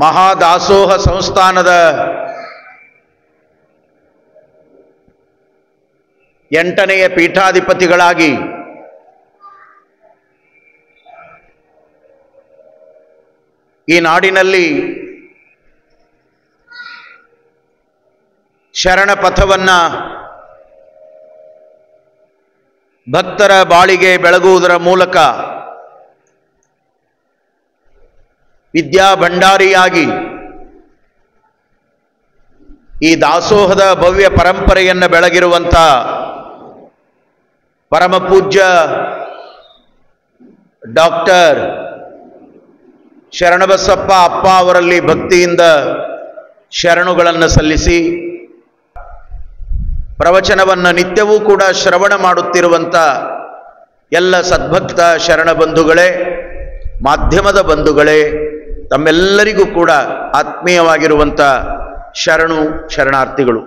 ಮಹಾದಾಸೋಹ ಸಂಸ್ಥಾನದ 8ನೇ ಪೀಠಾಧಿಪತಿಗಳಾಗಿ ಈ ನಾಡಿನಲ್ಲಿ ಶರಣ ಪಥವನ್ನ ಭಕ್ತರ ಬಾಳಿಗೆ ಬೆಳಗುವುದರ ಮೂಲಕ ವಿದ್ಯಾ ಭಂಡಾರಿಯಾಗಿ ಈ ದಾಸೋಹದ ಭವ್ಯ ಪರಂಪರೆಯನ್ನು ಬೆಳಗಿರುವಂಥ ಪರಮ ಪೂಜ್ಯ ಡಾಕ್ಟರ್ ಶರಣಬಸಪ್ಪ ಅಪ್ಪ ಅವರಲ್ಲಿ ಭಕ್ತಿಯಿಂದ ಶರಣುಗಳನ್ನು ಸಲ್ಲಿಸಿ ಪ್ರವಚನವನ್ನು ನಿತ್ಯವೂ ಕೂಡ ಶ್ರವಣ ಮಾಡುತ್ತಿರುವಂಥ ಎಲ್ಲ ಸದ್ಭಕ್ತ ಶರಣ ಬಂಧುಗಳೇ, ಮಾಧ್ಯಮದ ಬಂಧುಗಳೇ, ತಮ್ಮೆಲ್ಲರಿಗೂ ಕೂಡ ಆತ್ಮೀಯವಾಗಿರುವಂಥ ಶರಣಾರ್ಥಿಗಳು.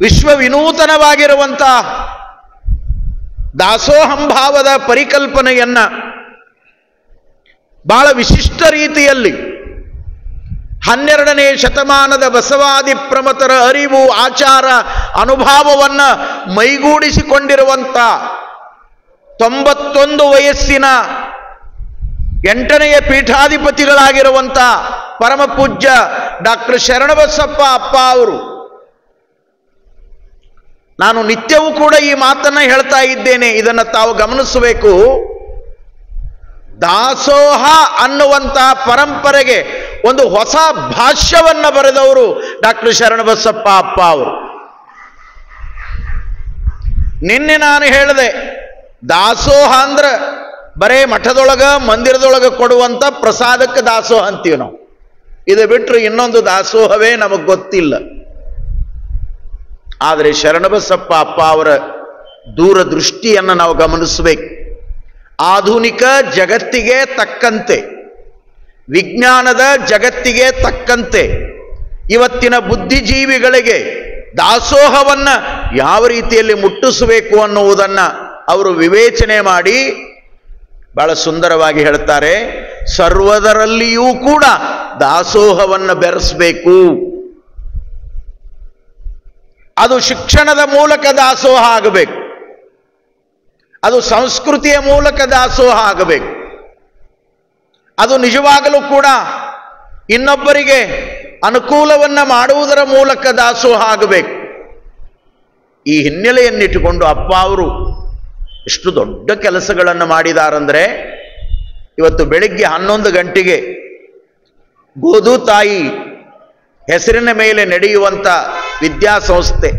ವಿಶ್ವ ವಿನೂತನವಾಗಿರುವಂಥ ದಾಸೋಹಂಭಾವದ ಪರಿಕಲ್ಪನೆಯನ್ನ ಬಹಳ ವಿಶಿಷ್ಟ ರೀತಿಯಲ್ಲಿ 12ನೇ ಶತಮಾನದ ಬಸವಾದಿ ಪ್ರಮತರ ಅರಿವು, ಆಚಾರ, ಅನುಭವವನ್ನು ಮೈಗೂಡಿಸಿಕೊಂಡಿರುವಂಥ 91 ವಯಸ್ಸಿನ 8ನೇ ಪೀಠಾಧಿಪತಿಗಳಾಗಿರುವಂಥ ಪರಮ ಪೂಜ್ಯ ಡಾಕ್ಟರ್ ಶರಣಬಸಪ್ಪ ಅಪ್ಪ ಅವರು, ನಾನು ನಿತ್ಯವೂ ಕೂಡ ಈ ಮಾತನ್ನ ಹೇಳ್ತಾ ಇದ್ದೇನೆ, ಇದನ್ನು ತಾವು ಗಮನಿಸಬೇಕು. ದಾಸೋಹ ಅನ್ನುವಂಥ ಪರಂಪರೆಗೆ ಒಂದು ಹೊಸ ಭಾಷ್ಯವನ್ನ ಬರೆದವರು ಡಾಕ್ಟರ್ ಶರಣಬಸಪ್ಪ ಅಪ್ಪ ಅವರು. ನಿನ್ನೆ ನಾನು ಹೇಳಿದೆ, ದಾಸೋಹ ಅಂದ್ರೆ ಬರೇ ಮಠದೊಳಗ ಮಂದಿರದೊಳಗ ಕೊಡುವಂತ ಪ್ರಸಾದಕ್ಕೆ ದಾಸೋಹ ಅಂತೀವಿ ನಾವು. ಇದು ಬಿಟ್ಟರೆ ಇನ್ನೊಂದು ದಾಸೋಹವೇ ನಮಗೆ ಗೊತ್ತಿಲ್ಲ. ಆದರೆ ಶರಣಬಸಪ್ಪ ಅಪ್ಪ ಅವರ ದೂರದೃಷ್ಟಿಯನ್ನು ನಾವು ಗಮನಿಸಬೇಕು. ಆಧುನಿಕ ಜಗತ್ತಿಗೆ ತಕ್ಕಂತೆ, ವಿಜ್ಞಾನದ ಜಗತ್ತಿಗೆ ತಕ್ಕಂತೆ ಇವತ್ತಿನ ಬುದ್ಧಿಜೀವಿಗಳಿಗೆ ದಾಸೋಹವನ್ನ ಯಾವ ರೀತಿಯಲ್ಲಿ ಮುಟ್ಟಿಸಬೇಕು ಅನ್ನುವುದನ್ನು ಅವರು ವಿವೇಚನೆ ಮಾಡಿ ಬಹಳ ಸುಂದರವಾಗಿ ಹೇಳ್ತಾರೆ. ಸರ್ವದರಲ್ಲಿಯೂ ಕೂಡ ದಾಸೋಹವನ್ನು ಬೆರೆಸಬೇಕು. ಅದು ಶಿಕ್ಷಣದ ಮೂಲಕ ದಾಸೋಹ ಆಗಬೇಕು, ಅದು ಸಂಸ್ಕೃತಿಯ ಮೂಲಕ ದಾಸೋಹ ಆಗಬೇಕು, ಅದು ನಿಜವಾಗಲೂ ಕೂಡ ಇನ್ನೊಬ್ಬರಿಗೆ ಅನುಕೂಲವನ್ನ ಮಾಡುವುದರ ಮೂಲಕ ದಾಸೋಹ ಆಗಬೇಕು. ಈ ಹಿನ್ನೆಲೆಯನ್ನಿಟ್ಟುಕೊಂಡು ಅಪ್ಪ ಅವರು ಎಷ್ಟು ದೊಡ್ಡ ಕೆಲಸಗಳನ್ನು ಮಾಡಿದಾರಂದ್ರೆ, ಇವತ್ತು ಬೆಳಿಗ್ಗೆ 11 ಗಂಟೆಗೆ ಗೋದು ತಾಯಿ ಹೆಸರಿನ ಮೇಲೆ ನಡೆಯುವಂಥ ವಿದ್ಯಾಸಂಸ್ಥೆ,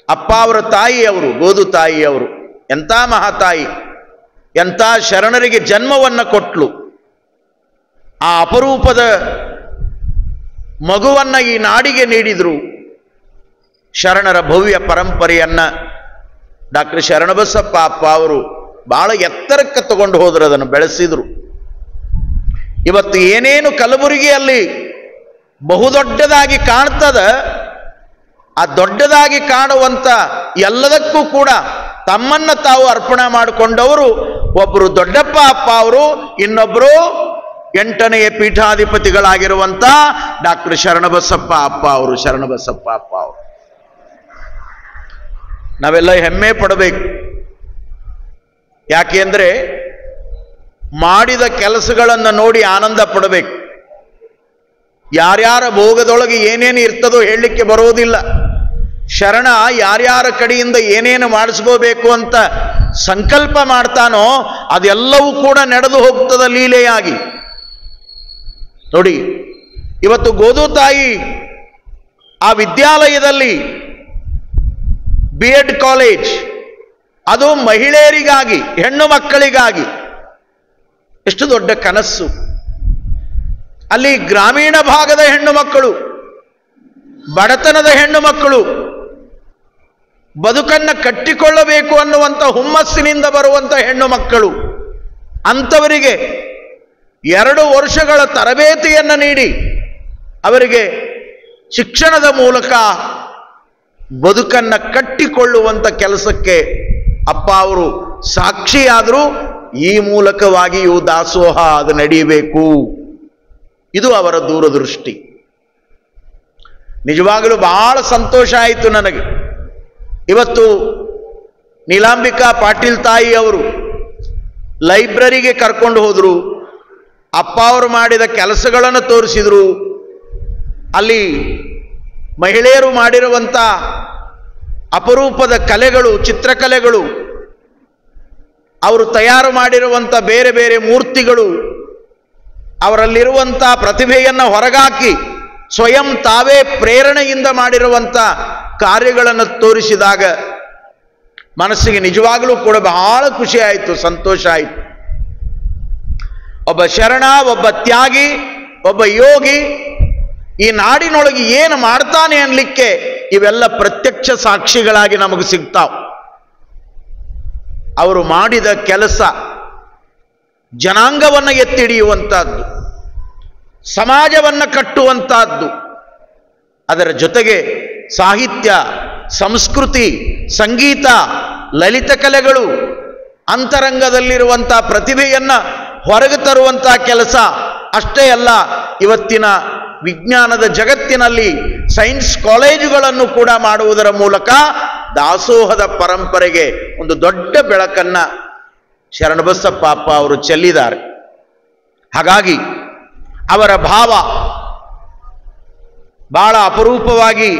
ಅಪ್ಪ ಅವರ ತಾಯಿಯವರು ಗೋದು ತಾಯಿಯವರು ಎಂಥ ಮಹಾತಾಯಿ, ಎಂಥ ಶರಣರಿಗೆ ಜನ್ಮವನ್ನು ಕೊಟ್ಲು. ಆ ಅಪರೂಪದ ಮಗುವನ್ನ ಈ ನಾಡಿಗೆ ನೀಡಿದ್ರು. ಶರಣರ ಭವ್ಯ ಪರಂಪರೆಯನ್ನ ಡಾಕ್ಟರ್ ಶರಣಬಸಪ್ಪ ಅಪ್ಪ ಅವರು ಬಹಳ ಎತ್ತರಕ್ಕೆ ತಗೊಂಡು ಹೋದ್ರು, ಅದನ್ನು ಬೆಳೆಸಿದ್ರು. ಇವತ್ತು ಏನೇನು ಕಲಬುರಗಿಯಲ್ಲಿ ಬಹುದೊಡ್ಡದಾಗಿ ಕಾಣ್ತದ, ಆ ದೊಡ್ಡದಾಗಿ ಕಾಣುವಂತ ಎಲ್ಲದಕ್ಕೂ ಕೂಡ ತಮ್ಮನ್ನ ತಾವು ಅರ್ಪಣೆ ಮಾಡಿಕೊಂಡವರು ಒಬ್ಬರು ದೊಡ್ಡಪ್ಪ ಅಪ್ಪ ಅವರು, ಇನ್ನೊಬ್ಬರು 8ನೇ ಪೀಠಾಧಿಪತಿಗಳಾಗಿರುವಂತ ಡಾಕ್ಟರ್ ಶರಣಬಸಪ್ಪ ಅಪ್ಪ ಅವರು. ಶರಣಬಸಪ್ಪ ಅಪ್ಪ ಅವರು ನಾವೆಲ್ಲ ಹೆಮ್ಮೆ ಪಡಬೇಕು. ಯಾಕೆಂದ್ರೆ ಮಾಡಿದ ಕೆಲಸಗಳನ್ನು ನೋಡಿ ಆನಂದ ಪಡಬೇಕು. ಯಾರ್ಯಾರ ಭೋಗದೊಳಗೆ ಏನೇನು ಇರ್ತದೋ ಹೇಳಲಿಕ್ಕೆ ಬರೋದಿಲ್ಲ. ಶರಣ ಯಾರ್ಯಾರ ಕಡೆಯಿಂದ ಏನೇನು ಮಾಡಿಸ್ಕೋಬೇಕು ಅಂತ ಸಂಕಲ್ಪ ಮಾಡ್ತಾನೋ ಅದೆಲ್ಲವೂ ಕೂಡ ನಡೆದು ಹೋಗ್ತದ ಲೀಲೆಯಾಗಿ. ನೋಡಿ, ಇವತ್ತು ಗೋದು ತಾಯಿ ಆ ವಿದ್ಯಾಲಯದಲ್ಲಿ B.Ed ಕಾಲೇಜ್, ಅದು ಮಹಿಳೆಯರಿಗಾಗಿ, ಹೆಣ್ಣು ಮಕ್ಕಳಿಗಾಗಿ. ಎಷ್ಟು ದೊಡ್ಡ ಕನಸು. ಅಲ್ಲಿ ಗ್ರಾಮೀಣ ಭಾಗದ ಹೆಣ್ಣು ಮಕ್ಕಳು, ಬಡತನದ ಹೆಣ್ಣು ಮಕ್ಕಳು ಬದುಕನ್ನು ಕಟ್ಟಿಕೊಳ್ಳಬೇಕು ಅನ್ನುವಂಥ ಹುಮ್ಮಸ್ಸಿನಿಂದ ಬರುವಂಥ ಹೆಣ್ಣು ಮಕ್ಕಳು, ಅಂಥವರಿಗೆ 2 ವರ್ಷಗಳ ತರಬೇತಿಯನ್ನು ನೀಡಿ ಅವರಿಗೆ ಶಿಕ್ಷಣದ ಮೂಲಕ ಬದುಕನ್ನು ಕಟ್ಟಿಕೊಳ್ಳುವಂಥ ಕೆಲಸಕ್ಕೆ ಅಪ್ಪ ಅವರು ಸಾಕ್ಷಿಯಾದರು, ಈ ಮೂಲಕವಾಗಿಯೂ ದಾಸೋಹ ಅದು ನಡೆಯಬೇಕು. ಇದು ಅವರ ದೂರದೃಷ್ಟಿ. ನಿಜವಾಗಲೂ ಬಹಳ ಸಂತೋಷ ಆಯಿತು ನನಗೆ. ಇವತ್ತು ನೀಲಾಂಬಿಕಾ ಪಾಟೀಲ್ ತಾಯಿ ಅವರು ಲೈಬ್ರರಿಗೆ ಕರ್ಕೊಂಡು ಹೋದರು. ಅಪ್ಪ ಅವರು ಮಾಡಿದ ಕೆಲಸಗಳನ್ನು ತೋರಿಸಿದರು. ಅಲ್ಲಿ ಮಹಿಳೆಯರು ಮಾಡಿರುವಂಥ ಅಪರೂಪದ ಕಲೆಗಳು, ಚಿತ್ರಕಲೆಗಳು, ಅವರು ತಯಾರು ಮಾಡಿರುವಂಥ ಬೇರೆ ಬೇರೆ ಮೂರ್ತಿಗಳು, ಅವರಲ್ಲಿರುವಂಥ ಪ್ರತಿಭೆಯನ್ನು ಹೊರಗಾಕಿ ಸ್ವಯಂ ತಾವೇ ಪ್ರೇರಣೆಯಿಂದ ಮಾಡಿರುವಂಥ ಕಾರ್ಯಗಳನ್ನು ತೋರಿಸಿದಾಗ ಮನಸ್ಸಿಗೆ ನಿಜವಾಗಲೂ ಕೂಡ ಬಹಳ ಖುಷಿ ಆಯಿತು, ಸಂತೋಷ ಆಯಿತು. ಒಬ್ಬ ಶರಣ, ಒಬ್ಬ ತ್ಯಾಗಿ, ಒಬ್ಬ ಯೋಗಿ ಈ ನಾಡಿನೊಳಗೆ ಏನು ಮಾಡ್ತಾನೆ ಅನ್ಲಿಕ್ಕೆ ಇವೆಲ್ಲ ಪ್ರತ್ಯಕ್ಷ ಸಾಕ್ಷಿಗಳಾಗಿ ನಮಗೆ ಸಿಗ್ತಾವ. ಅವರು ಮಾಡಿದ ಕೆಲಸ ಜನಾಂಗವನ್ನು ಎತ್ತಿಡಿಯುವಂತಹದ್ದು, ಸಮಾಜವನ್ನು ಕಟ್ಟುವಂತಹದ್ದು. ಅದರ ಜೊತೆಗೆ ಸಾಹಿತ್ಯ, ಸಂಸ್ಕೃತಿ, ಸಂಗೀತ, ಲಲಿತ ಕಲೆಗಳು, ಅಂತರಂಗದಲ್ಲಿರುವಂಥ ಪ್ರತಿಭೆಯನ್ನು ಹೊರಗೆ ತರುವಂತಹ ಕೆಲಸ ಅಷ್ಟೇ ಅಲ್ಲ, ಇವತ್ತಿನ ವಿಜ್ಞಾನದ ಜಗತ್ತಿನಲ್ಲಿ ಸೈನ್ಸ್ ಕಾಲೇಜುಗಳನ್ನು ಕೂಡ ಮಾಡುವುದರ ಮೂಲಕ ದಾಸೋಹದ ಪರಂಪರೆಗೆ ಒಂದು ದೊಡ್ಡ ಬೆಳಕನ್ನ ಶರಣಬಸಪ್ಪ ಅಪ್ಪ ಅವರು ಚೆಲ್ಲಿದ್ದಾರೆ. ಹಾಗಾಗಿ ಅವರ ಭಾವ ಬಹಳ ಅಪರೂಪವಾಗಿ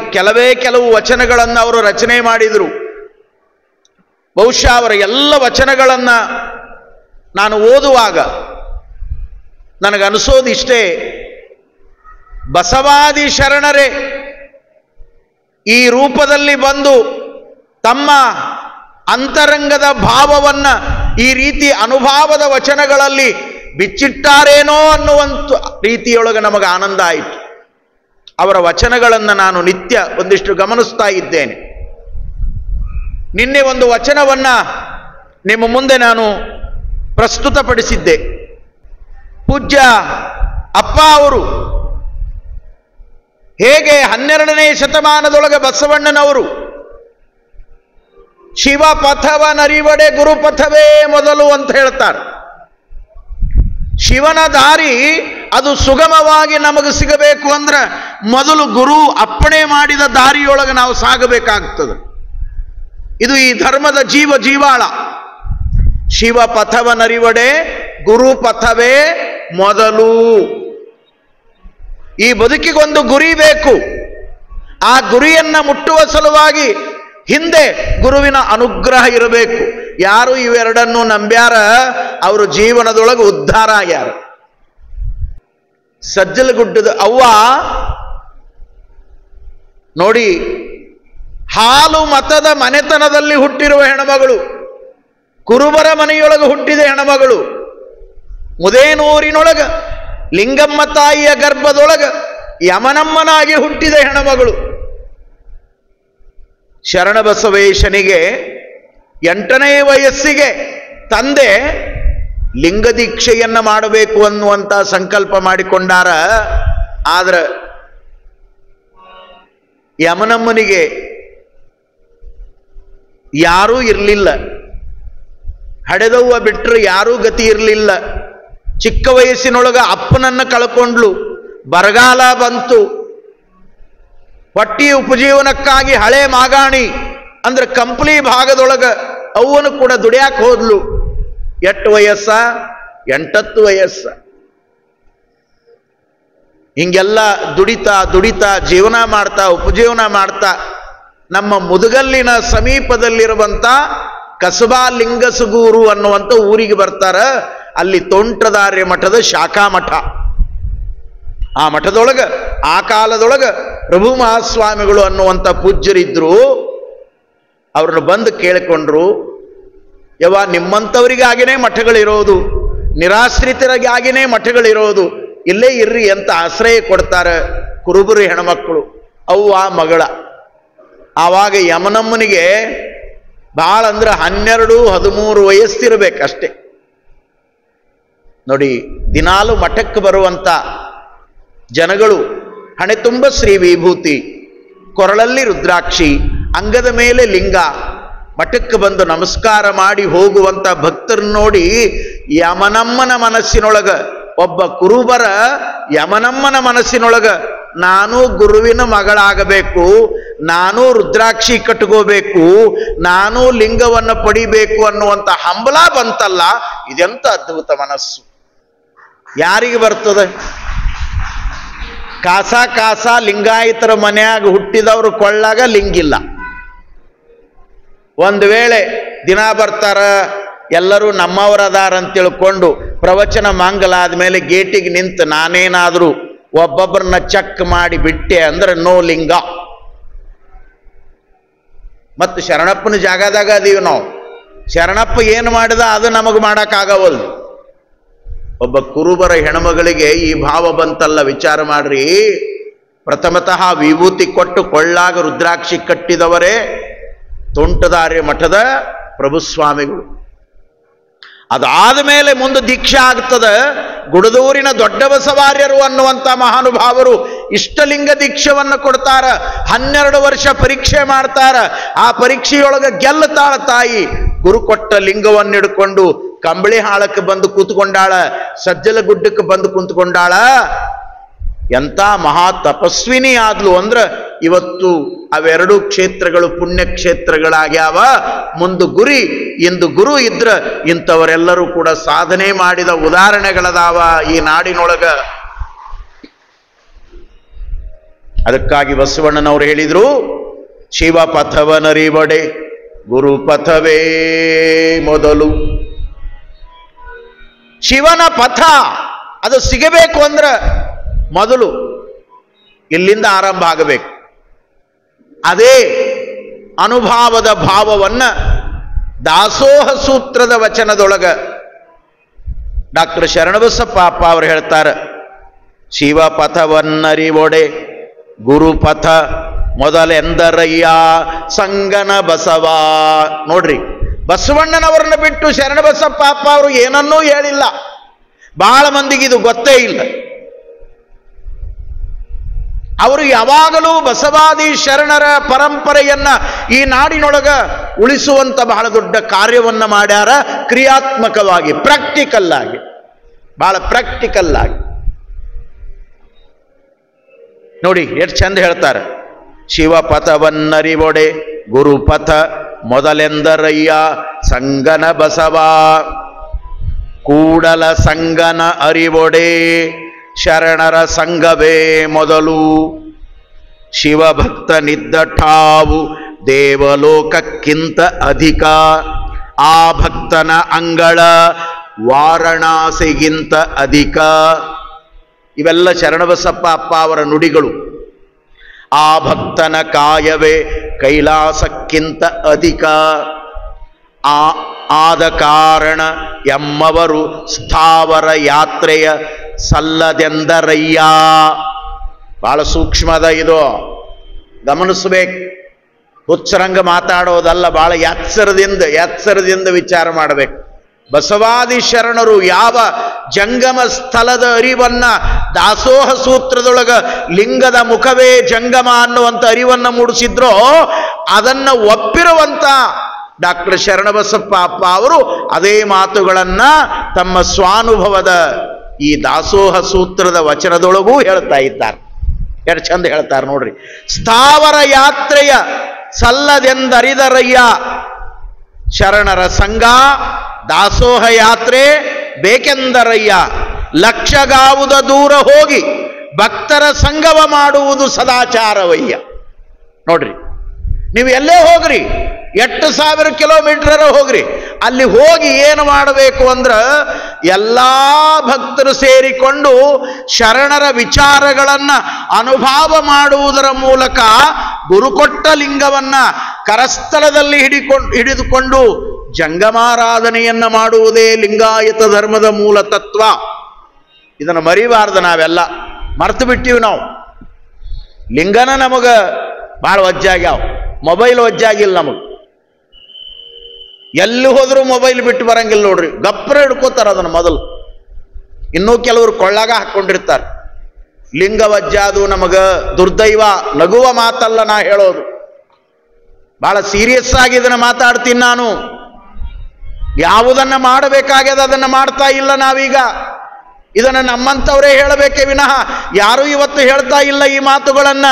ಕೆಲವು ವಚನಗಳನ್ನು ಅವರು ರಚನೆ ಮಾಡಿದರು. ಬಹುಶಃ ಅವರ ಎಲ್ಲ ವಚನಗಳನ್ನು ನಾನು ಓದುವಾಗ ನನಗನಿಸೋದಿಷ್ಟೇ, ಬಸವಾದಿ ಶರಣರೇ ಈ ರೂಪದಲ್ಲಿ ಬಂದು ತಮ್ಮ ಅಂತರಂಗದ ಭಾವವನ್ನ ಈ ರೀತಿ ಅನುಭಾವದ ವಚನಗಳಲ್ಲಿ ಬಿಚ್ಚಿಟ್ಟಾರೇನೋ ಅನ್ನುವಂಥ ರೀತಿಯೊಳಗೆ ನಮಗೆ ಆನಂದ ಆಯಿತು. ಅವರ ವಚನಗಳನ್ನು ನಾನು ನಿತ್ಯ ಒಂದಿಷ್ಟು ಗಮನಿಸ್ತಾ ಇದ್ದೇನೆ. ನಿನ್ನೆ ಒಂದು ವಚನವನ್ನ ನಿಮ್ಮ ಮುಂದೆ ನಾನು ಪ್ರಸ್ತುತಪಡಿಸಿದ್ದೆ. ಪೂಜ್ಯ ಅಪ್ಪ ಅವರು ಹೇಗೆ 12ನೇ ಶತಮಾನದೊಳಗೆ ಬಸವಣ್ಣನವರು ಶಿವ ಪಥವನರಿವಡೆ ಗುರುಪಥವೇ ಮೊದಲು ಅಂತ ಹೇಳ್ತಾರೆ. ಶಿವನ ದಾರಿ ಅದು ಸುಗಮವಾಗಿ ನಮಗೆ ಸಿಗಬೇಕು ಅಂದ್ರೆ ಮೊದಲು ಗುರು ಅಪ್ಪಣೆ ಮಾಡಿದ ದಾರಿಯೊಳಗೆ ನಾವು ಸಾಗಬೇಕಾಗ್ತದೆ. ಇದು ಈ ಧರ್ಮದ ಜೀವಾಳ. ಶಿವ ಪಥವನರಿವಡೆ ಗುರುಪಥವೇ ಮೊದಲು. ಈ ಬದುಕಿಗೊಂದು ಗುರಿ ಬೇಕು. ಆ ಗುರಿಯನ್ನ ಮುಟ್ಟುವ ಸಲುವಾಗಿ ಹಿಂದೆ ಗುರುವಿನ ಅನುಗ್ರಹ ಇರಬೇಕು. ಯಾರು ಇವೆರಡನ್ನು ನಂಬ್ಯಾರ ಅವರು ಜೀವನದೊಳಗೆ ಉದ್ಧಾರ ಆಗ್ಯಾರ. ಸಜ್ಜಲಗುಡ್ಡದ ಅವ್ವ ನೋಡಿ, ಹಾಲು ಮತದ ಮನೆತನದಲ್ಲಿ ಹುಟ್ಟಿರುವ ಹೆಣ್ಮಗಳು, ಕುರುಬರ ಮನೆಯೊಳಗೆ ಹುಟ್ಟಿದ ಹೆಣ್ಮಗಳು, ಮುದೇನೂರಿನೊಳಗ ಲಿಂಗಮ್ಮ ತಾಯಿಯ ಗರ್ಭದೊಳಗ ಯಮನಮ್ಮನಾಗಿ ಹುಟ್ಟಿದ ಹೆಣ್ಮಗಳು. ಶರಣಬಸವೇಶನಿಗೆ 8ನೇ ವಯಸ್ಸಿಗೆ ತಂದೆ ಲಿಂಗದೀಕ್ಷೆಯನ್ನ ಮಾಡಬೇಕು ಅನ್ನುವಂತ ಸಂಕಲ್ಪ ಮಾಡಿಕೊಂಡಾರ. ಆದ್ರೆ ಯಮನಮ್ಮನಿಗೆ ಯಾರೂ ಇರಲಿಲ್ಲ, ಹಡೆದವ್ವ ಬಿಟ್ಟರೆ ಯಾರೂ ಗತಿ ಇರಲಿಲ್ಲ. ಚಿಕ್ಕ ವಯಸ್ಸಿನೊಳಗ ಅಪ್ಪನನ್ನ ಕಳ್ಕೊಂಡ್ಲು. ಬರಗಾಲ ಬಂತು. ಹೊಟ್ಟಿ ಉಪಜೀವನಕ್ಕಾಗಿ ಹಳೆ ಮಾಗಾಣಿ ಅಂದ್ರೆ ಕಂಪ್ಲಿ ಭಾಗದೊಳಗ ಅವನು ಕೂಡ ದುಡಿಯಾಕ ಹೋದ್ಲು. 8 ವಯಸ್ಸ, 8 ವಯಸ್ಸ. ಹಿಂಗೆಲ್ಲ ದುಡಿತಾ ಜೀವನ ಮಾಡ್ತಾ ಉಪಜೀವನ ಮಾಡ್ತಾ ನಮ್ಮ ಮುದುಗಲ್ಲಿನ ಸಮೀಪದಲ್ಲಿರುವಂತ ಕಸಬಾ ಲಿಂಗಸುಗೂರು ಅನ್ನುವಂಥ ಊರಿಗೆ ಬರ್ತಾರ. ಅಲ್ಲಿ ತೋಂಟದಾರ್ಯ ಮಠದ ಶಾಖಾ ಮಠ. ಆ ಮಠದೊಳಗ ಆ ಕಾಲದೊಳಗ ಪ್ರಭು ಮಹಾಸ್ವಾಮಿಗಳು ಅನ್ನುವಂಥ ಪೂಜ್ಯರಿದ್ರು. ಅವ್ರನ್ನ ಬಂದು ಕೇಳಿಕೊಂಡ್ರು, ಯವ್ವ ನಿಮ್ಮಂಥವರಿಗಾಗಿನೇ ಮಠಗಳಿರೋದು, ನಿರಾಶ್ರಿತರಿಗಾಗಿನೇ ಮಠಗಳಿರೋದು, ಇಲ್ಲೇ ಇರ್ರಿ ಅಂತ ಆಶ್ರಯ ಕೊಡ್ತಾರೆ ಕುರುಬರು ಹೆಣ್ಮಕ್ಕಳು. ಅವ್ವ ಮಗಳ. ಆವಾಗ ಯಮನಮ್ಮನಿಗೆ ಭಾಳ ಅಂದ್ರೆ 12-13 ವಯಸ್ಸಿರಬೇಕಷ್ಟೆ. ನೋಡಿ, ದಿನಾಲು ಮಠಕ್ಕೆ ಬರುವಂತ ಜನಗಳು ಹಣೆ ತುಂಬ ಶ್ರೀ ವಿಭೂತಿ, ಕೊರಳಲ್ಲಿ ರುದ್ರಾಕ್ಷಿ, ಅಂಗದ ಮೇಲೆ ಲಿಂಗ, ಮಠಕ್ಕೆ ಬಂದು ನಮಸ್ಕಾರ ಮಾಡಿ ಹೋಗುವಂತ ಭಕ್ತರನ್ನ ನೋಡಿ ಯಮನಮ್ಮನ ಮನಸ್ಸಿನೊಳಗ, ಒಬ್ಬ ಕುರುಬರ ಯಮನಮ್ಮನ ಮನಸ್ಸಿನೊಳಗ ನಾನು ಗುರುವಿನ ಮಗಳಾಗಬೇಕು, ನಾನು ರುದ್ರಾಕ್ಷಿ ಕಟ್ಕೋಬೇಕು, ನಾನು ಲಿಂಗವನ್ನು ಪಡಿಬೇಕು ಅನ್ನುವಂತ ಹಂಬಲ ಬಂತಲ್ಲ, ಇದೆಂತ ಅದ್ಭುತ ಮನಸ್ಸು. ಯಾರಿಗೆ ಬರ್ತದೆ? ಕಾಸ ಲಿಂಗಾಯತರ ಮನೆಯಾಗ ಹುಟ್ಟಿದವರು ಕೊಳ್ಳಾಗ ಲಿಂಗಿಲ್ಲ. ಒಂದು ವೇಳೆ ದಿನ ಬರ್ತಾರ, ಎಲ್ಲರೂ ನಮ್ಮವರದಾರ ಅಂತ ತಿಳ್ಕೊಂಡು ಪ್ರವಚನ ಮಂಗಲಾದ ಮೇಲೆ ಗೇಟಿಗೆ ನಿಂತು ನಾನೇನಾದರೂ ಒಬ್ಬೊಬ್ಬರನ್ನ ಚೆಕ್ ಮಾಡಿ ಬಿಟ್ಟೆ ಅಂದ್ರೆ ನೋ ಲಿಂಗ. ಮತ್ತು ಶರಣಪ್ಪನ ಜಾಗದಾಗ ಅದೀವಿ ನಾವು. ಶರಣಪ್ಪ ಏನು ಮಾಡಿದ ಅದು ನಮಗೆ ಮಾಡೋಕ್ಕಾಗವಲ್ದು. ಒಬ್ಬ ಕುರುಬರ ಹೆಣ್ಮಗಳಿಗೆ ಈ ಭಾವ ಬಂತಲ್ಲ, ವಿಚಾರ ಮಾಡ್ರಿ. ಪ್ರಥಮತಃ ವಿಭೂತಿ ಕೊಟ್ಟು ಕೊಳ್ಳಾಗ ರುದ್ರಾಕ್ಷಿ ಕಟ್ಟಿದವರೇ ತೋಂಟದಾರ್ಯ ಮಠದ ಪ್ರಭುಸ್ವಾಮಿಗಳು. ಅದಾದ ಮೇಲೆ ಮುಂದೆ ದೀಕ್ಷಾ ಆಗ್ತದೆ. ಗುಡದೂರಿನ ದೊಡ್ಡ ಬಸವಾರ್ಯರು ಅನ್ನುವಂಥ ಮಹಾನುಭಾವರು ಇಷ್ಟಲಿಂಗ ದೀಕ್ಷೆಯನ್ನು ಕೊಡ್ತಾರ. 12 ವರ್ಷ ಪರೀಕ್ಷೆ ಮಾಡ್ತಾರ. ಆ ಪರೀಕ್ಷೆಯೊಳಗೆ ಗೆಲ್ಲುತ್ತಾಳ ತಾಯಿ. ಗುರು ಕೊಟ್ಟ ಲಿಂಗವನ್ನು ಹಿಡ್ಕೊಂಡು ಕಂಬಳಿ ಹಾಳಕ್ಕೆ ಬಂದು ಕೂತ್ಕೊಂಡಾಳ, ಸಜ್ಜಲ ಗುಡ್ಡಕ್ಕೆ ಬಂದು ಕುಂತ್ಕೊಂಡಾಳ. ಎಂಥ ಮಹಾ ತಪಸ್ವಿನಿ ಆದ್ಲು ಅಂದ್ರೆ ಇವತ್ತು ಅವೆರಡು ಕ್ಷೇತ್ರಗಳು ಪುಣ್ಯ ಕ್ಷೇತ್ರಗಳಾಗ್ಯಾವ. ಮುಂದೆ ಗುರಿ, ಇಂದು ಗುರು ಇದ್ರ ಇಂಥವರೆಲ್ಲರೂ ಕೂಡ ಸಾಧನೆ ಮಾಡಿದ ಉದಾಹರಣೆಗಳದಾವ ಈ ನಾಡಿನೊಳಗ. ಅದಕ್ಕಾಗಿ ಬಸವಣ್ಣನವರು ಹೇಳಿದ್ರು, ಶಿವ ಪಥವನರಿವಡೆ ಗುರು ಪಥವೇ ಮೊದಲು. ಶಿವನ ಪಥ ಅದು ಸಿಗಬೇಕು ಅಂದ್ರೆ ಮೊದಲು ಇಲ್ಲಿಂದ ಆರಂಭ ಆಗಬೇಕು. ಅದೇ ಅನುಭಾವದ ಭಾವವನ್ನ ದಾಸೋಹ ಸೂತ್ರದ ವಚನದೊಳಗ ಡಾಕ್ಟರ್ ಶರಣಬಸಪ್ಪ ಅಪ್ಪ ಅವರು ಹೇಳ್ತಾರೆ. ಶಿವ ಪಥವನ್ನರಿವೊಡೆ ಗುರುಪಥ ಮೊದಲೆಂದರಯ್ಯ ಸಂಗನ ಬಸವ. ನೋಡ್ರಿ, ಬಸವಣ್ಣನವರನ್ನ ಬಿಟ್ಟು ಶರಣಬಸಪ್ಪ ಅಪ್ಪ ಅವರು ಏನನ್ನೂ ಹೇಳಿಲ್ಲ. ಬಹಳ ಮಂದಿಗೆ ಇದು ಗೊತ್ತೇ ಇಲ್ಲ. ಅವರು ಯಾವಾಗಲೂ ಬಸವಾದಿ ಶರಣರ ಪರಂಪರೆಯನ್ನ ಈ ನಾಡಿನೊಳಗ ಉಳಿಸುವಂತ ಬಹಳ ದೊಡ್ಡ ಕಾರ್ಯವನ್ನ ಮಾಡ್ಯಾರ. ಕ್ರಿಯಾತ್ಮಕವಾಗಿ, ಪ್ರಾಕ್ಟಿಕಲ್ ಆಗಿ, ಬಹಳ ಪ್ರಾಕ್ಟಿಕಲ್ ಆಗಿ. ನೋಡಿ ಎಷ್ಟು ಚಂದ ಹೇಳ್ತಾರೆ. ಶಿವ ಪಥವನ್ನರಿವೊಡೆ ಗುರುಪಥ ಮೊದಲೆಂದರಯ್ಯ ಸಂಗನ ಬಸವ. ಕೂಡಲ ಸಂಗನ ಅರಿವೊಡೆ ಶರಣರ ಸಂಘವೇ ಮೊದಲು. ಶಿವಭಕ್ತನಿದ್ದ ಠಾವು ದೇವಲೋಕಕ್ಕಿಂತ ಅಧಿಕ. ಆ ಭಕ್ತನ ಅಂಗಳ ವಾರಣಾಸಿಗಿಂತ ಅಧಿಕ. ಇವೆಲ್ಲ ಶರಣಬಸಪ್ಪ ಅಪ್ಪ ಅವರ ನುಡಿಗಳು. ಆ ಭಕ್ತನ ಕಾಯವೇ ಕೈಲಾಸಕ್ಕಿಂತ ಅಧಿಕ. ಆದ ಕಾರಣ ಎಮ್ಮವರು ಸ್ಥಾವರ ಯಾತ್ರೆಯ ಸಲ್ಲದೆಂದರಯ್ಯ. ಬಹಳ ಸೂಕ್ಷ್ಮದ ಇದು, ಗಮನಿಸ್ಬೇಕು. ಹುಚ್ಚರಂಗ ಮಾತಾಡೋದಲ್ಲ, ಬಹಳ ಎಚ್ಚರದಿಂದ ವಿಚಾರ ಮಾಡಬೇಕು. ಬಸವಾದಿ ಶರಣರು ಯಾವ ಜಂಗಮ ಸ್ಥಳದ ಅರಿವನ್ನ ದಾಸೋಹ ಸೂತ್ರದೊಳಗ ಲಿಂಗದ ಮುಖವೇ ಜಂಗಮ ಅನ್ನುವಂಥ ಅರಿವನ್ನ ಮೂಡಿಸಿದ್ರೋ ಅದನ್ನ ಒಪ್ಪಿರುವಂತ ಡಾಕ್ಟರ್ ಶರಣಬಸಪ್ಪ ಅಪ್ಪ ಅವರು ಅದೇ ಮಾತುಗಳನ್ನ ತಮ್ಮ ಸ್ವಾನುಭವದ ಈ ದಾಸೋಹ ಸೂತ್ರದ ವಚನದೊಳಗೂ ಹೇಳ್ತಾ ಇದ್ದಾರೆ. ಎರಡು ಚಂದ ಹೇಳ್ತಾರೆ ನೋಡ್ರಿ. ಸ್ಥಾವರ ಯಾತ್ರೆಯ ಸಲ್ಲದೆಂದರಿದರಯ್ಯ. ಶರಣರ ಸಂಘ ದಾಸೋಹ ಯಾತ್ರೆ ಬೇಕೆಂದರಯ್ಯ. ಲಕ್ಷಗಾವುದ ದೂರ ಹೋಗಿ ಭಕ್ತರ ಸಂಗವ ಮಾಡುವುದು ಸದಾಚಾರವಯ್ಯ. ನೋಡ್ರಿ, ನೀವು ಎಲ್ಲೇ ಹೋಗ್ರಿ, 8,000 ಕಿಲೋಮೀಟರ್ ಹೋಗ್ರಿ, ಅಲ್ಲಿ ಹೋಗಿ ಏನು ಮಾಡಬೇಕು ಅಂದ್ರ ಎಲ್ಲಾ ಭಕ್ತರು ಸೇರಿಕೊಂಡು ಶರಣರ ವಿಚಾರಗಳನ್ನ ಅನುಭವ ಮಾಡುವುದರ ಮೂಲಕ ಗುರುಕೊಟ್ಟ ಲಿಂಗವನ್ನ ಕರಸ್ಥಲದಲ್ಲಿ ಹಿಡಿದುಕೊಂಡು ಜಂಗಮಾರಾಧನೆಯನ್ನ ಮಾಡುವುದೇ ಲಿಂಗಾಯತ ಧರ್ಮದ ಮೂಲ ತತ್ವ. ಇದನ್ನು ಮರಿಬಾರ್ದು. ನಾವೆಲ್ಲ ಮರ್ತು ಬಿಟ್ಟಿವಿ. ನಾವು ಲಿಂಗನ ನಮಗ ಭಾಳ ವಜ್ಜಾಗ್ಯಾವ, ಮೊಬೈಲ್ ವಜ್ಜಾಗಿಲ್ಲ ನಮಗೆ. ಎಲ್ಲಿ ಹೋದ್ರೂ ಮೊಬೈಲ್ ಬಿಟ್ಟು ಬರಂಗಿಲ್ಲ ನೋಡ್ರಿ. ಗಪ್ರ ಹಿಡ್ಕೋತಾರ ಅದನ್ನು ಮೊದಲು. ಇನ್ನೂ ಕೆಲವರು ಕೊಳ್ಳಾಗ ಹಾಕೊಂಡಿರ್ತಾರೆ. ಲಿಂಗ ವಜ್ಜಾದು ನಮಗ ದುರ್ದೈವ, ನಗುವ ಮಾತಲ್ಲ ನಾ ಹೇಳೋದು. ಬಹಳ ಸೀರಿಯಸ್ ಆಗಿ ಇದನ್ನ ಮಾತಾಡ್ತೀನಿ ನಾನು. ಯಾವುದನ್ನ ಮಾಡಬೇಕಾಗ್ಯದ ಅದನ್ನ ಮಾಡ್ತಾ ಇಲ್ಲ ನಾವೀಗ. ಇದನ್ನ ನಮ್ಮಂತವರೇ ಹೇಳಬೇಕೇ ವಿನಃ ಯಾರೂ ಇವತ್ತು ಹೇಳ್ತಾ ಇಲ್ಲ ಈ ಮಾತುಗಳನ್ನ.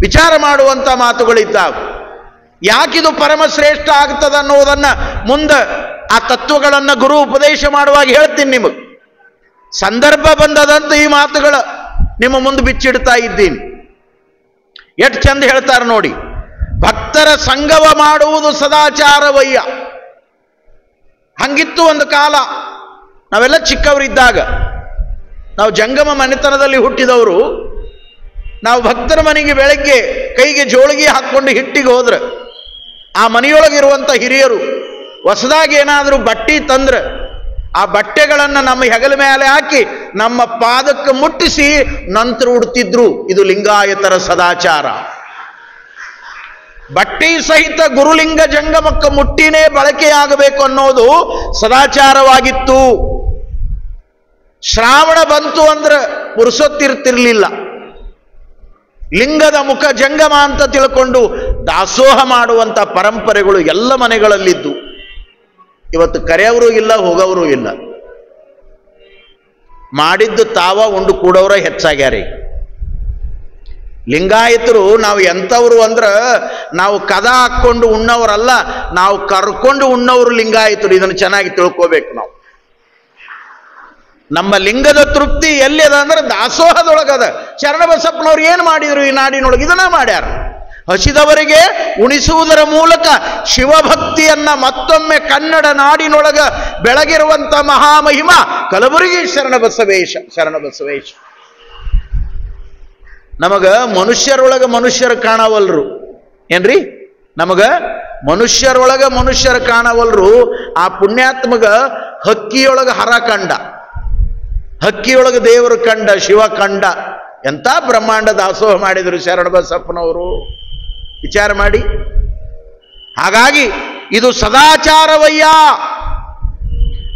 ವಿಚಾರ ಮಾಡುವಂತ ಮಾತುಗಳಿದ್ದಾವೆ. ಯಾಕಿದು ಪರಮಶ್ರೇಷ್ಠ ಆಗ್ತದ ಅನ್ನೋದನ್ನ ಮುಂದೆ ಆ ತತ್ವಗಳನ್ನ ಗುರು ಉಪದೇಶ ಮಾಡುವಾಗ ಹೇಳ್ತೀನಿ ನಿಮಗೆ. ಸಂದರ್ಭ ಬಂದದಂತ ಈ ಮಾತುಗಳ ನಿಮ್ಮ ಮುಂದೆ ಬಿಚ್ಚಿಡ್ತಾ ಇದ್ದೀನಿ. ಎಷ್ಟು ಚಂದ ಹೇಳ್ತಾರೆ ನೋಡಿ. ಭಕ್ತರ ಸಂಗವ ಮಾಡುವುದು ಸದಾಚಾರವಯ್ಯ. ಹಂಗಿತ್ತು ಒಂದು ಕಾಲ. ನಾವೆಲ್ಲ ಚಿಕ್ಕವರಿದ್ದಾಗ, ನಾವು ಜಂಗಮ ಮನೆತನದಲ್ಲಿ ಹುಟ್ಟಿದವರು. ನಾವು ಭಕ್ತರ ಮನೆಗೆ ಬೆಳಗ್ಗೆ ಕೈಗೆ ಜೋಳಿಗೆ ಹಾಕ್ಕೊಂಡು ಹಿಟ್ಟಿಗೆ ಹೋದ್ರೆ ಆ ಮನೆಯೊಳಗಿರುವಂಥ ಹಿರಿಯರು ಹೊಸದಾಗಿ ಏನಾದರೂ ಬಟ್ಟೆ ತಂದ್ರೆ ಆ ಬಟ್ಟೆಗಳನ್ನು ನಮ್ಮ ಹೆಗಲ ಮೇಲೆ ಹಾಕಿ ನಮ್ಮ ಪಾದಕ್ಕೆ ಮುಟ್ಟಿಸಿ ನಂತರ ಉಡ್ತಿದ್ರು. ಇದು ಲಿಂಗಾಯತರ ಸದಾಚಾರ. ಬಟ್ಟೆ ಸಹಿತ ಗುರುಲಿಂಗ ಜಂಗಮಕ್ಕೆ ಮುಟ್ಟಿನೇ ಬಳಕೆಯಾಗಬೇಕು ಅನ್ನೋದು ಸದಾಚಾರವಾಗಿತ್ತು. ಶ್ರಾವಣ ಬಂತು ಅಂದ್ರೆ ಪುರುಸೊತ್ತಿರ್ತಿರ್ಲಿಲ್ಲ. ಲಿಂಗದ ಮುಖ ಜಂಗಮ ಅಂತ ತಿಳ್ಕೊಂಡು ದಾಸೋಹ ಮಾಡುವಂತ ಪರಂಪರೆಗಳು ಎಲ್ಲ ಮನೆಗಳಲ್ಲಿದ್ದು. ಇವತ್ತು ಕರೆಯವರೂ ಇಲ್ಲ, ಹೋಗವರು ಇಲ್ಲ. ಮಾಡಿದ್ದು ತಾವ ಉಂಡು ಕೂಡವರ ಹೆಚ್ಚಾಗ್ಯಾರಿ. ಲಿಂಗಾಯತರು ನಾವು ಎಂಥವ್ರು ಅಂದ್ರ ನಾವು ಕದ ಹಾಕ್ಕೊಂಡು ಉಣ್ಣವರಲ್ಲ, ನಾವು ಕರ್ಕೊಂಡು ಉಣ್ಣವರು ಲಿಂಗಾಯತರು. ಇದನ್ನು ಚೆನ್ನಾಗಿ ತಿಳ್ಕೋಬೇಕು ನಾವು. ನಮ್ಮ ಲಿಂಗದ ತೃಪ್ತಿ ಎಲ್ಲಿದೆ ಅಂದ್ರೆ ದಾಸೋಹದೊಳಗದ. ಶರಣಬಸಪ್ಪನವ್ರು ಏನು ಮಾಡಿದ್ರು ಈ ನಾಡಿನೊಳಗೆ? ಇದನ್ನ ಮಾಡ್ಯಾರ. ಹಸಿದವರಿಗೆ ಉಣಿಸುವುದರ ಮೂಲಕ ಶಿವಭಕ್ತಿಯನ್ನ ಮತ್ತೊಮ್ಮೆ ಕನ್ನಡ ನಾಡಿನೊಳಗ ಬೆಳಗಿರುವಂತ ಮಹಾಮಹಿಮ ಕಲಬುರಗಿ ಶರಣಬಸವೇಶ. ನಮಗ ಮನುಷ್ಯರೊಳಗ ಮನುಷ್ಯರು ಕಾಣವಲ್ರು ಏನ್ರಿ? ನಮಗ ಮನುಷ್ಯರೊಳಗ ಮನುಷ್ಯರು ಕಾಣವಲ್ರು. ಆ ಪುಣ್ಯಾತ್ಮಗ ಹಕ್ಕಿಯೊಳಗ ಹರ ಕಂಡ, ಹಕ್ಕಿಯೊಳಗ ದೇವರು ಕಂಡ, ಶಿವ ಕಂಡ. ಎಂತ ಬ್ರಹ್ಮಾಂಡ ದಾಸೋಹ ಮಾಡಿದರು ಶರಣಬಸಪ್ಪನವರು. ವಿಚಾರ ಮಾಡಿ. ಹಾಗಾಗಿ ಇದು ಸದಾಚಾರವಯ್ಯ.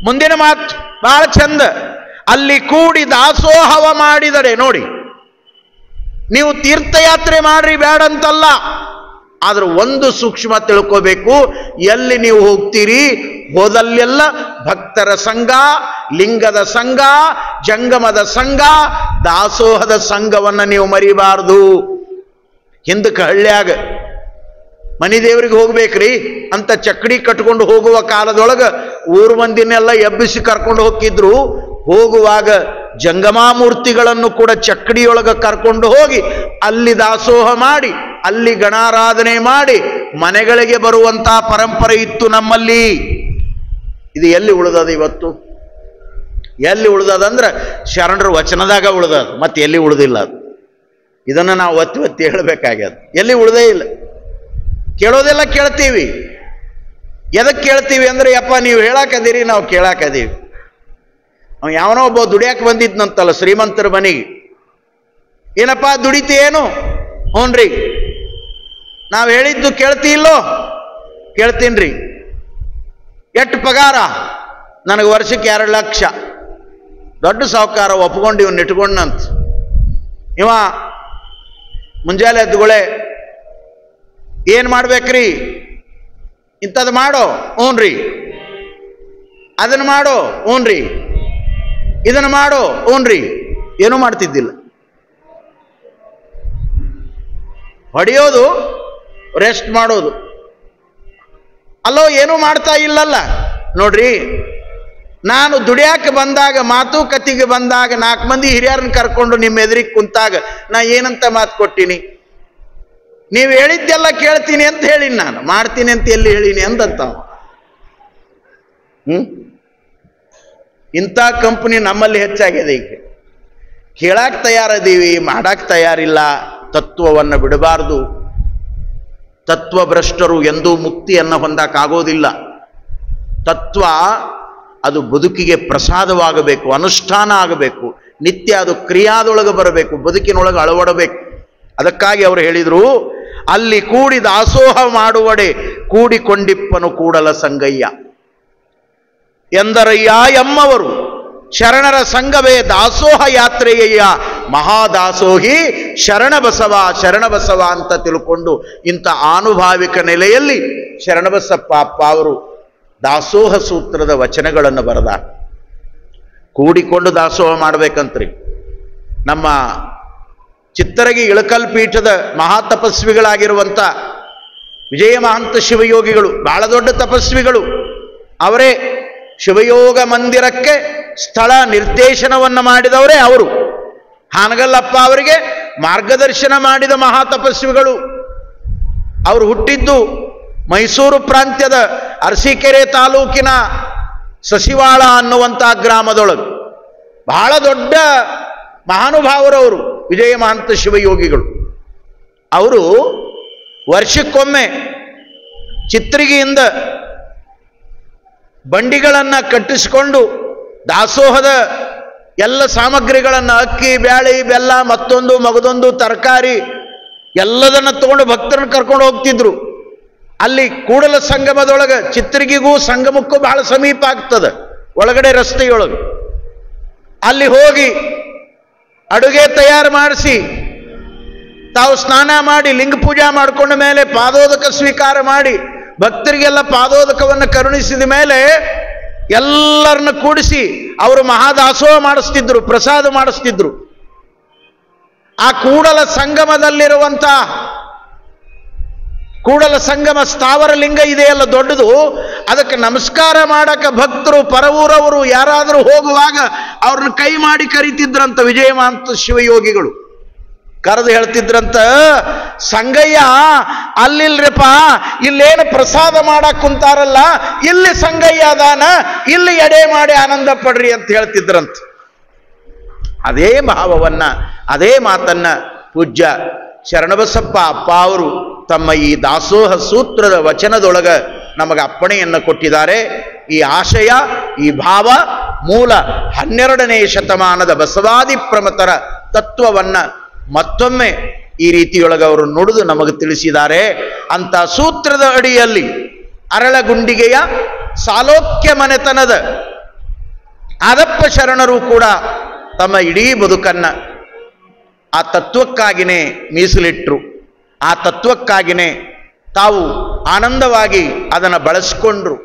ಮುಂದಿನ ಮಾತು ಬಹಳ ಚಂದ. ಅಲ್ಲಿ ಕೂಡಿ ದಾಸೋಹವ ಮಾಡಿದರೆ ನೋಡಿ, ನೀವು ತೀರ್ಥಯಾತ್ರೆ ಮಾಡ್ರಿ ಬೇಡಂತಲ್ಲ, ಆದ್ರೆ ಒಂದು ಸೂಕ್ಷ್ಮ ತಿಳ್ಕೋಬೇಕು. ಎಲ್ಲಿ ನೀವು ಹೋಗ್ತೀರಿ ಹೋದಲ್ಲೆಲ್ಲ ಭಕ್ತರ ಸಂಘ, ಲಿಂಗದ ಸಂಘ, ಜಂಗಮದ ಸಂಘ, ದಾಸೋಹದ ಸಂಘವನ್ನ ನೀವು ಮರಿಬಾರದು. ಹಿಂದಕ್ಕೆ ಹಳ್ಳ್ಯಾಗ ಮನಿ ದೇವರಿಗೆ ಹೋಗ್ಬೇಕ್ರಿ ಅಂತ ಚಕ್ಕಡಿ ಕಟ್ಕೊಂಡು ಹೋಗುವ ಕಾಲದೊಳಗ ಊರು ಮಂದಿನೆಲ್ಲ ಎಬ್ಬಿಸಿ ಕರ್ಕೊಂಡು ಹೋಗಿದ್ರು. ಹೋಗುವಾಗ ಜಂಗಮಾಮೂರ್ತಿಗಳನ್ನು ಕೂಡ ಚಕ್ಕಡಿಯೊಳಗ ಕರ್ಕೊಂಡು ಹೋಗಿ ಅಲ್ಲಿ ದಾಸೋಹ ಮಾಡಿ, ಅಲ್ಲಿ ಗಣಾರಾಧನೆ ಮಾಡಿ ಮನೆಗಳಿಗೆ ಬರುವಂತಹ ಪರಂಪರೆ ಇತ್ತು ನಮ್ಮಲ್ಲಿ. ಇದು ಎಲ್ಲಿ ಉಳಿದದ ಇವತ್ತು? ಎಲ್ಲಿ ಉಳಿದದಂದ್ರೆ ಶರಣರ ವಚನದಾಗ ಉಳಿದದ, ಮತ್ತೆ ಎಲ್ಲಿ ಉಳಿದಿಲ್ಲ. ಅದು ಇದನ್ನು ನಾವು ಒತ್ತಿ ಒತ್ತಿ ಹೇಳಬೇಕಾಗ್ಯದ. ಎಲ್ಲಿ ಉಳಿದೇ ಇಲ್ಲ. ಕೇಳೋದೆಲ್ಲ ಕೇಳ್ತೀವಿ. ಎದಕ್ಕೆ ಕೇಳ್ತೀವಿ ಅಂದ್ರೆ, ಯಪ್ಪ ನೀವು ಹೇಳಾಕದೀರಿ, ನಾವು ಕೇಳಾಕದೀವಿ. ಅವ ಯಾವನೋ ಒಬ್ಬ ದುಡಿಯಾಕೆ ಬಂದಿದ್ನಂತಲ್ಲ ಶ್ರೀಮಂತರ ಮನೆಗೆ. ಏನಪ್ಪ ದುಡಿತಿ ಏನು? ಹ್ಞೂನ್ರಿ. ನಾವು ಹೇಳಿದ್ದು ಕೇಳ್ತಿ ಇಲ್ಲೋ? ಕೇಳ್ತೀನ್ರಿ. ಎಷ್ಟು ಪಗಾರ? ನನಗೆ ವರ್ಷಕ್ಕೆ 2 ಲಕ್ಷ. ದೊಡ್ಡ ಸಾಹುಕಾರ ಒಪ್ಕೊಂಡು ಇವನ್ನ ಇಟ್ಕೊಂಡಂತ. ಇವ ಮುಂಜಾನೆ ಎದ್ದುಗಳೇ ಏನು ಮಾಡ್ಬೇಕ್ರಿ? ಇಂಥದ್ದು ಮಾಡೋ. ಹ್ಞೂನ್ರಿ. ಅದನ್ನು ಮಾಡೋ. ಹ್ಞೂನ್ರಿ. ಇದನ್ನು ಮಾಡೋ. ಹ್ಞೂನ್ರಿ. ಏನೂ ಮಾಡ್ತಿದ್ದಿಲ್ಲ. ಹೊಡೆಯೋದು, ರೆಸ್ಟ್ ಮಾಡೋದು. ಅಲ್ಲೋ ಏನೂ ಮಾಡ್ತಾ ಇಲ್ಲಲ್ಲ. ನೋಡ್ರಿ, ನಾನು ದುಡಿಯಾಕೆ ಬಂದಾಗ, ಮಾತುಕತೆಗೆ ಬಂದಾಗ 4 ಮಂದಿ ಹಿರಿಯರನ್ನ ಕರ್ಕೊಂಡು ನಿಮ್ಮ ಎದುರಿಗೆ ಕುಂತಾಗ ನಾ ಏನಂತ ಮಾತು ಕೊಟ್ಟಿನಿ? ನೀವು ಹೇಳಿದ್ದೆಲ್ಲ ಕೇಳ್ತೀನಿ ಅಂತ ಹೇಳಿನಿ, ನಾನು ಮಾಡ್ತೀನಿ ಅಂತ ಎಲ್ಲಿ ಹೇಳಿನಿ ಅಂದಂತ. ಇಂಥ ಕಂಪನಿ ನಮ್ಮಲ್ಲಿ ಹೆಚ್ಚಾಗಿದೆ. ಈಗ ಕೇಳಾಕ್ ತಯಾರದೀವಿ, ಮಾಡಾಕ್ ತಯಾರಿಲ್ಲ. ತತ್ವವನ್ನು ಬಿಡಬಾರ್ದು. ತತ್ವಭ್ರಷ್ಟರು ಎಂದೂ ಮುಕ್ತಿಯನ್ನು ಹೊಂದಕ್ಕಾಗೋದಿಲ್ಲ. ತತ್ವ ಅದು ಬದುಕಿಗೆ ಪ್ರಸಾದವಾಗಬೇಕು, ಅನುಷ್ಠಾನ ಆಗಬೇಕು, ನಿತ್ಯ ಅದು ಕ್ರಿಯಾದೊಳಗೆ ಬರಬೇಕು, ಬದುಕಿನೊಳಗೆ ಅಳವಡಬೇಕು. ಅದಕ್ಕಾಗಿ ಅವರು ಹೇಳಿದರು, ಅಲ್ಲಿ ಕೂಡಿ ದಾಸೋಹ ಮಾಡುವಡೆ ಕೂಡಿಕೊಂಡಿಪ್ಪನು ಕೂಡಲ ಸಂಗಯ್ಯ ಎಂದರಯ್ಯ ಎಮ್ಮವರು. ಶರಣರ ಸಂಘವೇ ದಾಸೋಹ ಯಾತ್ರೆಯಯ್ಯ, ಮಹಾದಾಸೋಹಿ ಶರಣಬಸವ ಅಂತ ತಿಳ್ಕೊಂಡು ಇಂಥ ಆನುಭಾವಿಕ ನೆಲೆಯಲ್ಲಿ ಶರಣಬಸಪ್ಪ ಅಪ್ಪ ಅವರು ದಾಸೋಹ ಸೂತ್ರದ ವಚನಗಳನ್ನು ಬರೆದ. ಕೂಡಿಕೊಂಡು ದಾಸೋಹ ಮಾಡ್ಬೇಕಂತ್ರಿ. ನಮ್ಮ ಚಿತ್ತರಗಿ ಇಳಕಲ್ ಪೀಠದ ಮಹಾತಪಸ್ವಿಗಳಾಗಿರುವಂಥ ವಿಜಯ ಮಹಂತ ಶಿವಯೋಗಿಗಳು, ಬಹಳ ದೊಡ್ಡ ತಪಸ್ವಿಗಳು, ಅವರೇ ಶಿವಯೋಗ ಮಂದಿರಕ್ಕೆ ಸ್ಥಳ ನಿರ್ದೇಶನವನ್ನು ಮಾಡಿದವರೇ ಅವರು. ಹಾನಗಲ್ಲಪ್ಪ ಅವರಿಗೆ ಮಾರ್ಗದರ್ಶನ ಮಾಡಿದ ಮಹಾತಪಸ್ವಿಗಳು. ಅವರು ಹುಟ್ಟಿದ್ದು ಮೈಸೂರು ಪ್ರಾಂತ್ಯದ ಅರಸೀಕೆರೆ ತಾಲೂಕಿನ ಸಸಿವಾಳ ಅನ್ನುವಂಥ ಗ್ರಾಮದೊಳಗೆ. ಬಹಳ ದೊಡ್ಡ ಮಹಾನುಭಾವರವರು ವಿಜಯ ಮಹಂತ ಶಿವಯೋಗಿಗಳು. ಅವರು ವರ್ಷಕ್ಕೊಮ್ಮೆ ಚಿತ್ರಿಗೆಯಿಂದ ಬಂಡಿಗಳನ್ನು ಕಟ್ಟಿಸಿಕೊಂಡು ದಾಸೋಹದ ಎಲ್ಲ ಸಾಮಗ್ರಿಗಳನ್ನು, ಅಕ್ಕಿ, ಬ್ಯಾಳಿ, ಬೆಲ್ಲ, ಮತ್ತೊಂದು ಮಗದೊಂದು ತರಕಾರಿ ಎಲ್ಲದನ್ನು ತಗೊಂಡು ಭಕ್ತರನ್ನು ಕರ್ಕೊಂಡು ಹೋಗ್ತಿದ್ರು. ಅಲ್ಲಿ ಕೂಡಲ ಸಂಗಮದೊಳಗೆ ಚಿತ್ರಿಗಿಗೂ ಸಂಗಮಕ್ಕೂ ಬಹಳ ಸಮೀಪ ಆಗ್ತದೆ, ಒಳಗಡೆ ರಸ್ತೆಯೊಳಗೆ. ಅಲ್ಲಿ ಹೋಗಿ ಅಡುಗೆ ತಯಾರು ಮಾಡಿಸಿ ತಾವು ಸ್ನಾನ ಮಾಡಿ ಲಿಂಗ ಪೂಜಾ ಮಾಡಿಕೊಂಡ ಮೇಲೆ ಪಾದೋದಕ ಸ್ವೀಕಾರ ಮಾಡಿ ಭಕ್ತರಿಗೆಲ್ಲ ಪಾದೋದಕವನ್ನು ಕರುಣಿಸಿದ ಮೇಲೆ ಎಲ್ಲರನ್ನ ಕೂಡಿಸಿ ಅವರು ಮಹಾದಾಸೋಹ ಮಾಡಿಸ್ತಿದ್ರು, ಪ್ರಸಾದ ಮಾಡಿಸ್ತಿದ್ರು. ಆ ಕೂಡಲ ಸಂಗಮದಲ್ಲಿರುವಂಥ ಕೂಡಲ ಸಂಗಮ ಸ್ಥಾವರ ಲಿಂಗ ಇದೆಯಲ್ಲ ದೊಡ್ಡದು, ಅದಕ್ಕೆ ನಮಸ್ಕಾರ ಮಾಡಕ್ಕೆ ಭಕ್ತರು ಪರವೂರವರು ಯಾರಾದರೂ ಹೋಗುವಾಗ ಅವ್ರನ್ನ ಕೈ ಮಾಡಿ ಕರೀತಿದ್ರಂತ ವಿಜಯ ಮಹಂತ ಶಿವಯೋಗಿಗಳು. ಕರೆದು ಹೇಳ್ತಿದ್ರಂತ, ಸಂಗಯ್ಯ ಅಲ್ಲಿಲ್ರಿಪ್ಪ, ಇಲ್ಲೇನು ಪ್ರಸಾದ ಮಾಡಕ್ ಕುಂತಾರಲ್ಲ, ಇಲ್ಲಿ ಸಂಗಯ್ಯ ಅದಾನ, ಇಲ್ಲಿ ಎಡೆ ಮಾಡಿ ಆನಂದ ಪಡ್ರಿ ಅಂತ ಹೇಳ್ತಿದ್ರಂತ. ಅದೇ ಭಾವವನ್ನ, ಅದೇ ಮಾತನ್ನ ಪೂಜ್ಯ ಶರಣಬಸಪ್ಪ ಅಪ್ಪ ಅವರು ತಮ್ಮ ಈ ದಾಸೋಹ ಸೂತ್ರದ ವಚನದೊಳಗ ನಮಗೆ ಅಪ್ಪಣೆಯನ್ನು ಕೊಟ್ಟಿದ್ದಾರೆ. ಈ ಆಶಯ, ಈ ಭಾವ ಮೂಲ 12ನೇ ಶತಮಾನದ ಬಸವಾದಿ ಪ್ರಮತರ ತತ್ವವನ್ನ ಮತ್ತೊಮ್ಮೆ ಈ ರೀತಿಯೊಳಗೆ ಅವರು ನುಡಿದು ನಮಗೆ ತಿಳಿಸಿದ್ದಾರೆ. ಅಂತ ಸೂತ್ರದ ಅಡಿಯಲ್ಲಿ ಅರಳಗುಂಡಿಗೆಯ ಸಾಲೋಕ್ಯ ಮನೆತನದ ಆದಪ್ಪ ಶರಣರು ಕೂಡ ತಮ್ಮ ಇಡೀ ಬದುಕನ್ನ ಆ ತತ್ವಕ್ಕಾಗಿನೇ ಮೀಸಲಿಟ್ರು. ಆ ತತ್ವಕ್ಕಾಗಿನೇ ತಾವು ಆನಂದವಾಗಿ ಅದನ್ನು ಬಳಸಿಕೊಂಡ್ರು.